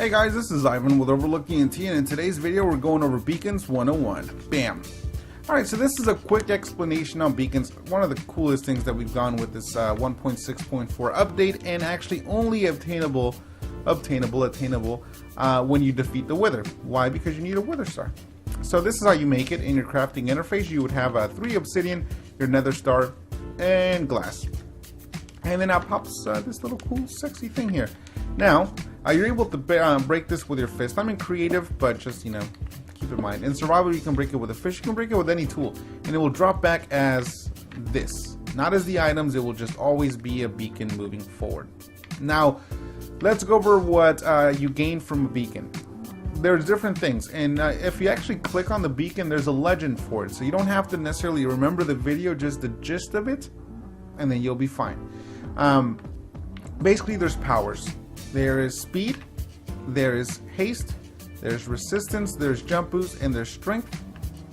Hey guys, this is Ivan with Overlooking ENT, and in today's video we're going over Beacons 101. Bam! Alright, so this is a quick explanation on beacons. One of the coolest things that we've done with this 1.6.4 update, and actually only obtainable when you defeat the Wither. Why? Because you need a Wither Star. So this is how you make it in your crafting interface. You would have 3 obsidian, your nether star, and glass. And then out pops this little cool sexy thing here. Now, you're able to break this with your fist. I'm in creative, but just, keep in mind. In survival, you can break it with a fish. You can break it with any tool. And it will drop back as this. Not as the items. It will just always be a beacon moving forward. Now, let's go over what you gain from a beacon. There's different things. And if you actually click on the beacon, there's a legend for it. So you don't have to necessarily remember the video, just the gist of it. And then you'll be fine. Basically, there's powers. There is speed, there is haste, there's resistance, there's jump boost, and there's strength,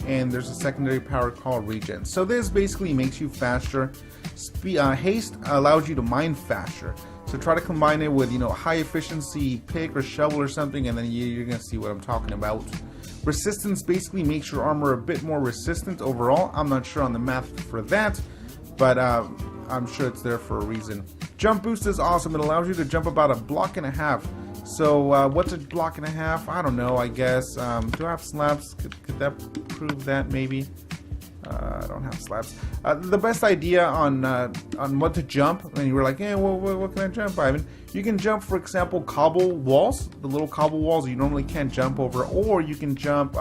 and there's a secondary power called regen. So this basically makes you faster. Haste allows you to mine faster. So try to combine it with high efficiency pick or shovel or something, and then you're gonna see what I'm talking about. Resistance basically makes your armor a bit more resistant overall. I'm not sure on the math for that, but I'm sure it's there for a reason. Jump boost is awesome. It allows you to jump about 1.5 blocks. So what's 1.5 blocks? I don't know, I guess. Do I have slabs? Could that prove that maybe? I don't have slabs. The best idea on what to jump, and you were like, yeah, well, what can I jump, Ivan? You can jump, for example, cobble walls, the little cobble walls you normally can't jump over, or you can jump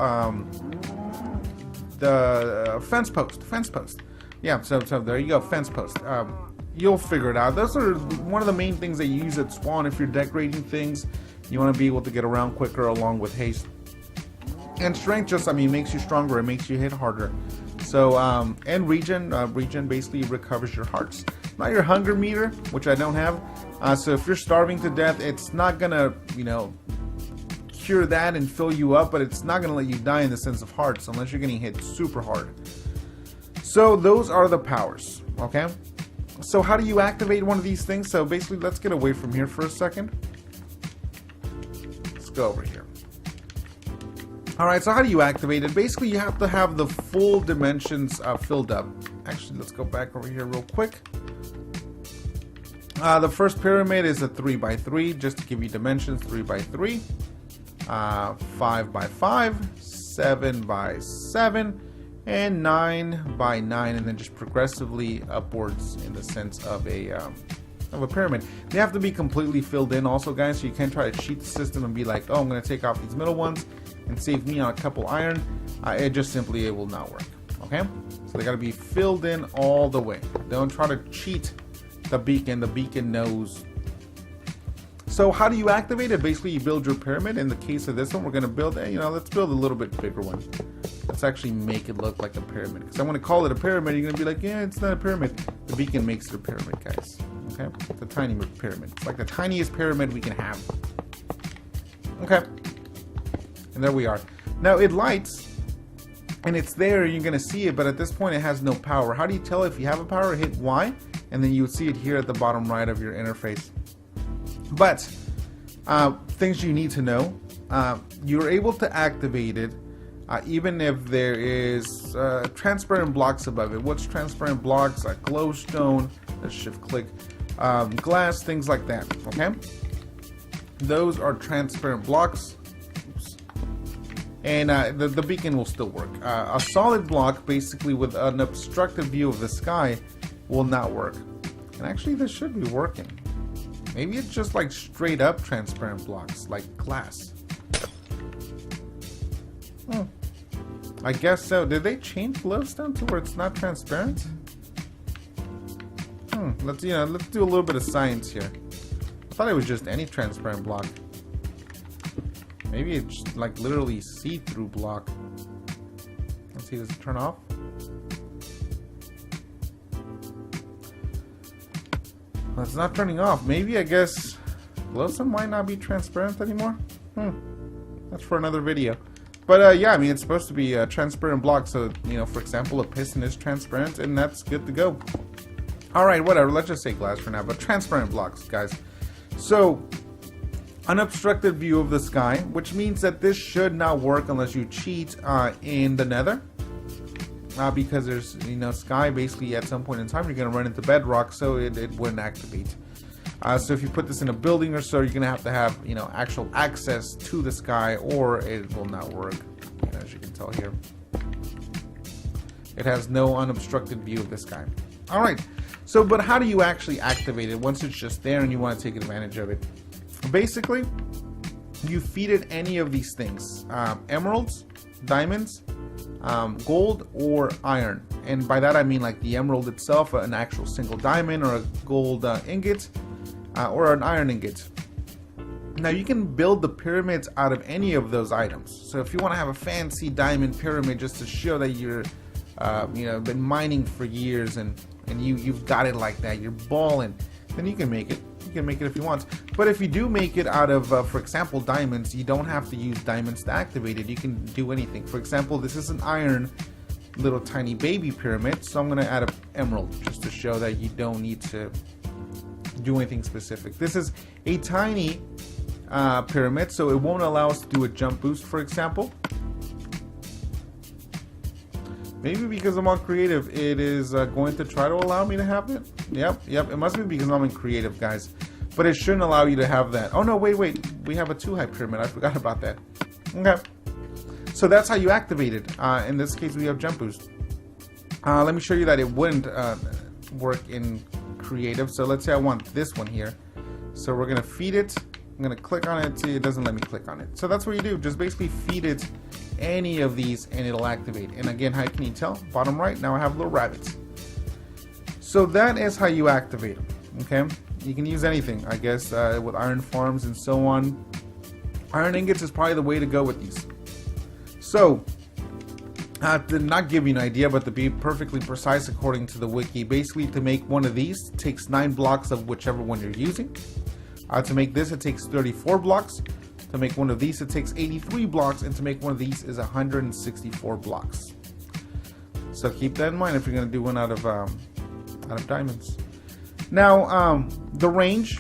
the fence post. Yeah, so there you go, fence post. You'll figure it out. Those are one of the main things that you use at spawn if you're decorating things. You want to be able to get around quicker along with haste. And strength just, makes you stronger. It makes you hit harder. So, and regen basically recovers your hearts. Not your hunger meter, which I don't have. So if you're starving to death, it's not gonna, cure that and fill you up, but it's not gonna let you die in the sense of hearts unless you're getting hit super hard. So those are the powers, okay? So how do you activate one of these things? So basically, let's get away from here for a second. Let's go over here. Alright, so how do you activate it? Basically, you have to have the full dimensions filled up. Actually, let's go back over here real quick. The first pyramid is a 3x3, just to give you dimensions, 3x3. 5x5, 7x7. And 9x9, and then just progressively upwards in the sense of a pyramid. They have to be completely filled in also, guys, so you can't try to cheat the system and be like, oh, I'm going to take off these middle ones and save me on a couple iron. It will not work, okay? So they got to be filled in all the way. Don't try to cheat the beacon knows. So how do you activate it? Basically, you build your pyramid. In the case of this one, we're going to build, let's build a little bit bigger one. Let's actually make it look like a pyramid. Because I want to call it a pyramid. You're going to be like, yeah, it's not a pyramid. The beacon makes it a pyramid, guys. Okay? It's a tiny pyramid. It's like the tiniest pyramid we can have. Okay. And there we are. Now, it lights. And it's there. You're going to see it. But at this point, it has no power. How do you tell if you have a power? Hit Y. And then you would see it here at the bottom right of your interface. But things you need to know. You're able to activate it. Even if there is transparent blocks above it. What's transparent blocks? Like glowstone, let's shift click, glass, things like that, okay? Those are transparent blocks. Oops. And the beacon will still work. A solid block, basically with an obstructed view of the sky, will not work. And actually this should be working. Maybe it's just like straight up transparent blocks, like glass. I guess so. Did they change glowstone to where it's not transparent? Let's do a little bit of science here. I thought it was just any transparent block. Maybe it's like literally see-through block. Let's see, does it turn off? Well, it's not turning off. Maybe, I guess, glowstone might not be transparent anymore. That's for another video. But yeah, it's supposed to be a transparent block, so, for example, a piston is transparent, and that's good to go. Alright, whatever, let's just say glass for now, but transparent blocks, guys. So, unobstructed view of the sky, which means that this should not work unless you cheat in the nether. Because there's, sky basically at some point in time you're going to run into bedrock, so it wouldn't activate. So if you put this in a building or so, you're going to have, actual access to the sky, or it will not work. As you can tell here, it has no unobstructed view of the sky. All right. So, but how do you actually activate it once it's just there and you want to take advantage of it? Basically, you feed it any of these things: emeralds, diamonds, gold, or iron. And by that I mean like the emerald itself, an actual single diamond, or a gold ingot, or an iron ingot. Now you can build the pyramids out of any of those items. So if you want to have a fancy diamond pyramid just to show that you're been mining for years and you've got it like that, you're balling, then you can make it. You can make it if you want. But if you do make it out of, for example, diamonds, you don't have to use diamonds to activate it. You can do anything. For example, this is an iron little tiny baby pyramid, so I'm going to add an emerald just to show that you don't need to do anything specific. This is a tiny pyramid, so it won't allow us to do a jump boost, for example. Maybe because I'm on creative, it is going to try to allow me to have it. Yep. It must be because I'm in creative, guys. But it shouldn't allow you to have that. Oh no, wait. We have a 2-high pyramid. I forgot about that. Okay. So that's how you activate it. In this case, we have jump boost. Let me show you that it wouldn't work in creative. So let's say I want this one here. So we're gonna feed it. I'm gonna click on it. See, it doesn't let me click on it. So that's what you do. Just basically feed it any of these and it'll activate. And again, how can you tell? Bottom right, now I have little rabbits. So that is how you activate them. Okay, you can use anything, I guess, with iron farms and so on. Iron ingots is probably the way to go with these. So to not give you an idea, but to be perfectly precise according to the wiki, basically to make one of these takes 9 blocks of whichever one you're using. To make this, it takes 34 blocks. To make one of these, it takes 83 blocks, and to make one of these is 164 blocks. So keep that in mind if you're going to do one out of diamonds. Now, the range.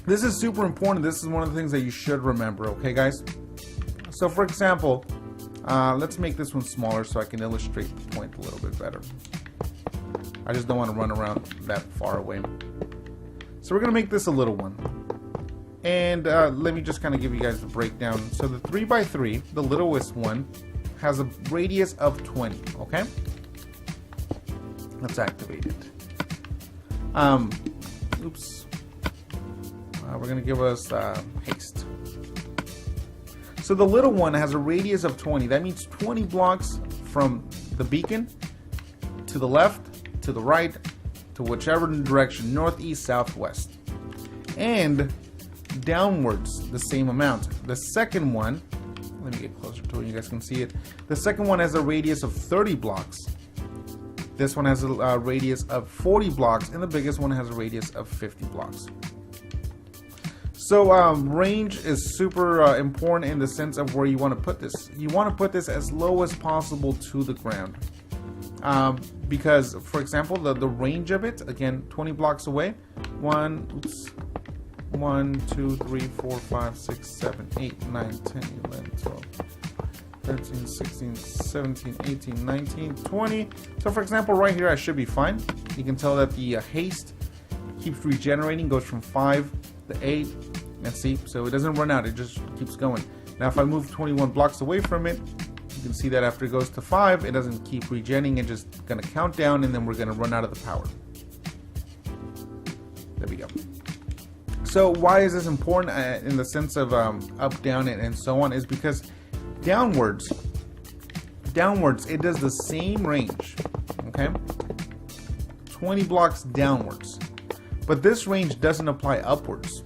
This is super important. This is one of the things that you should remember. Okay, guys. So, for example, let's make this one smaller so I can illustrate the point a little bit better. I just don't want to run around that far away. So we're going to make this a little one. And let me just kind of give you guys the breakdown. So the 3x3, the littlest one, has a radius of 20, okay? Let's activate it. Oops. We're going to give us haste. So the little one has a radius of 20. That means 20 blocks from the beacon to the left, to the right, to whichever direction, north, east, south, west. And downwards the same amount. The second one, let me get closer to it, you guys can see it. The second one has a radius of 30 blocks. This one has a radius of 40 blocks, and the biggest one has a radius of 50 blocks. So range is super important in the sense of where you want to put this. You want to put this as low as possible to the ground. Because, for example, the range of it, again, 20 blocks away, 1, 2, 3, 4, 5, 6, 7, 8, 9, 10, 11, 12, 13, 16, 17, 18, 19, 20. So, for example, right here, I should be fine. You can tell that the haste keeps regenerating, goes from 5 to 8, and see, so it doesn't run out, it just keeps going. Now, if I move 21 blocks away from it, you can see that after it goes to 5, it doesn't keep regenerating, it's just going to count down, and then we're going to run out of the power. There we go. So why is this important in the sense of up, down, and so on, is because downwards, it does the same range, okay? 20 blocks downwards. But this range doesn't apply upwards.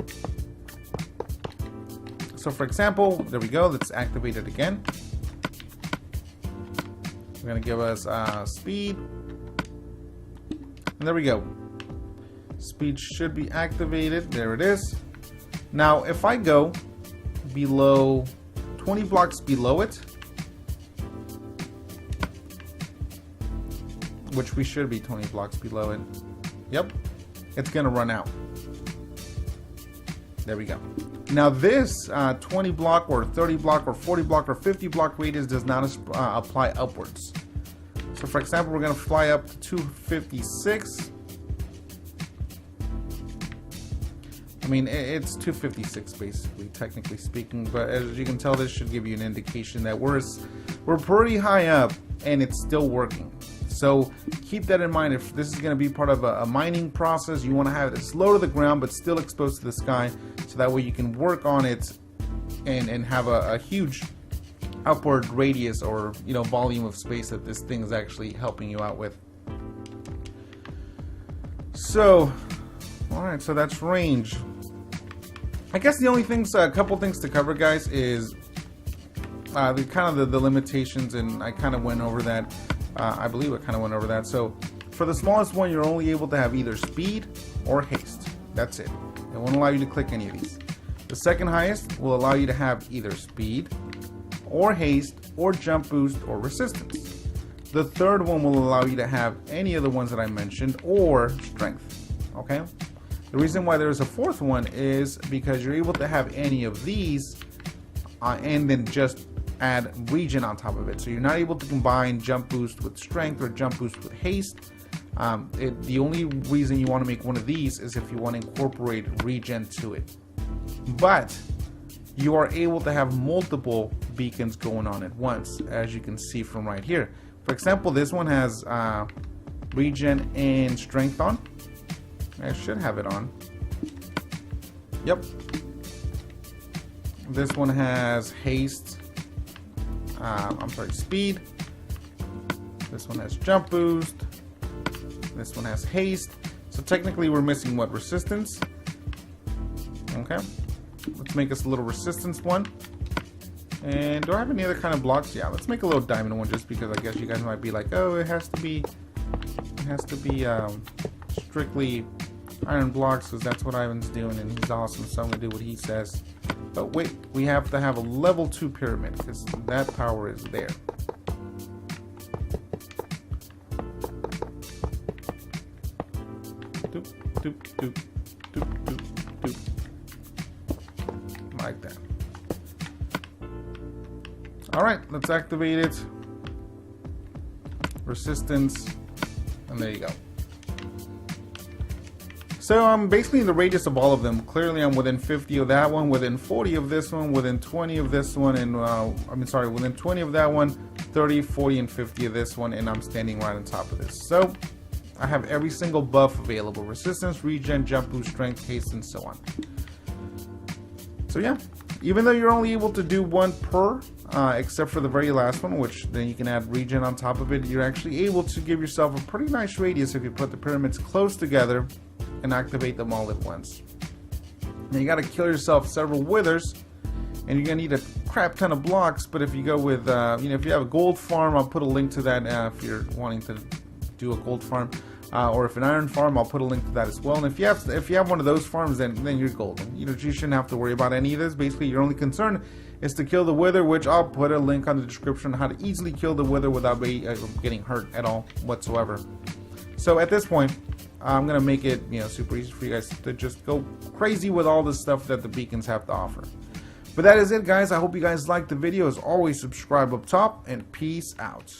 So for example, there we go, let's activate it again. We're going to give us speed. And there we go. Speed should be activated. There it is. Now, if I go below 20 blocks below it, which we should be 20 blocks below it. Yep. It's going to run out. There we go. Now this 20 block or 30 block or 40 block or 50 block radius does not apply upwards. So for example, we're going to fly up to 256. I mean, it's 256 basically, technically speaking, but as you can tell, this should give you an indication that we're pretty high up and it's still working. So keep that in mind. If this is going to be part of a mining process, you want to have it low to the ground but still exposed to the sky, so that way you can work on it and have a huge upward radius or volume of space that this thing is actually helping you out with. So alright, so that's range. I guess the only things, a couple things to cover, guys, is the limitations, and I kind of went over that. I believe I kind of went over that. So for the smallest one, you're only able to have either speed or haste. That's it. It won't allow you to click any of these. The second highest will allow you to have either speed or haste or jump boost or resistance. The third one will allow you to have any of the ones that I mentioned or strength. Okay? The reason why there's a fourth one is because you're able to have any of these and then just add regen on top of it. So you're not able to combine jump boost with strength or jump boost with haste. The only reason you want to make one of these is if you want to incorporate regen to it. But you are able to have multiple beacons going on at once, as you can see from right here. For example, this one has regen and strength on. I should have it on. Yep. This one has haste. Speed. This one has jump boost. This one has haste. So technically we're missing what? Resistance. Okay. Let's make us a little resistance one. And do I have any other kind of blocks? Yeah, let's make a little diamond one, just because I guess you guys might be like, oh, it has to be strictly iron blocks, because that's what Ivan's doing and he's awesome, so I'm gonna do what he says. But wait, we have to have a level 2 pyramid, because that power is there. Doop, doop, doop, doop, doop, doop. Like that. Alright, let's activate it. Resistance. And there you go. So I'm basically in the radius of all of them. Clearly I'm within 50 of that one, within 40 of this one, within 20 of this one, and within 20 of that one, 30, 40, and 50 of this one, and I'm standing right on top of this. So I have every single buff available: resistance, regen, jump boost, strength, haste, and so on. So yeah, even though you're only able to do one per, except for the very last one, which then you can add regen on top of it, you're actually able to give yourself a pretty nice radius if you put the pyramids close together and activate them all at once. Now you got to kill yourself several withers, and you're gonna need a crap ton of blocks. But if you go with, if you have a gold farm, I'll put a link to that if you're wanting to do a gold farm, or if an iron farm, I'll put a link to that as well. And if you have one of those farms, then you're golden. You shouldn't have to worry about any of this. Basically, your only concern is to kill the wither, which I'll put a link on the description on how to easily kill the wither without getting hurt at all whatsoever. So at this point, I'm gonna make it super easy for you guys to just go crazy with all the stuff that the beacons have to offer. But that is it, guys. I hope you guys liked the video. As always, subscribe up top, and peace out.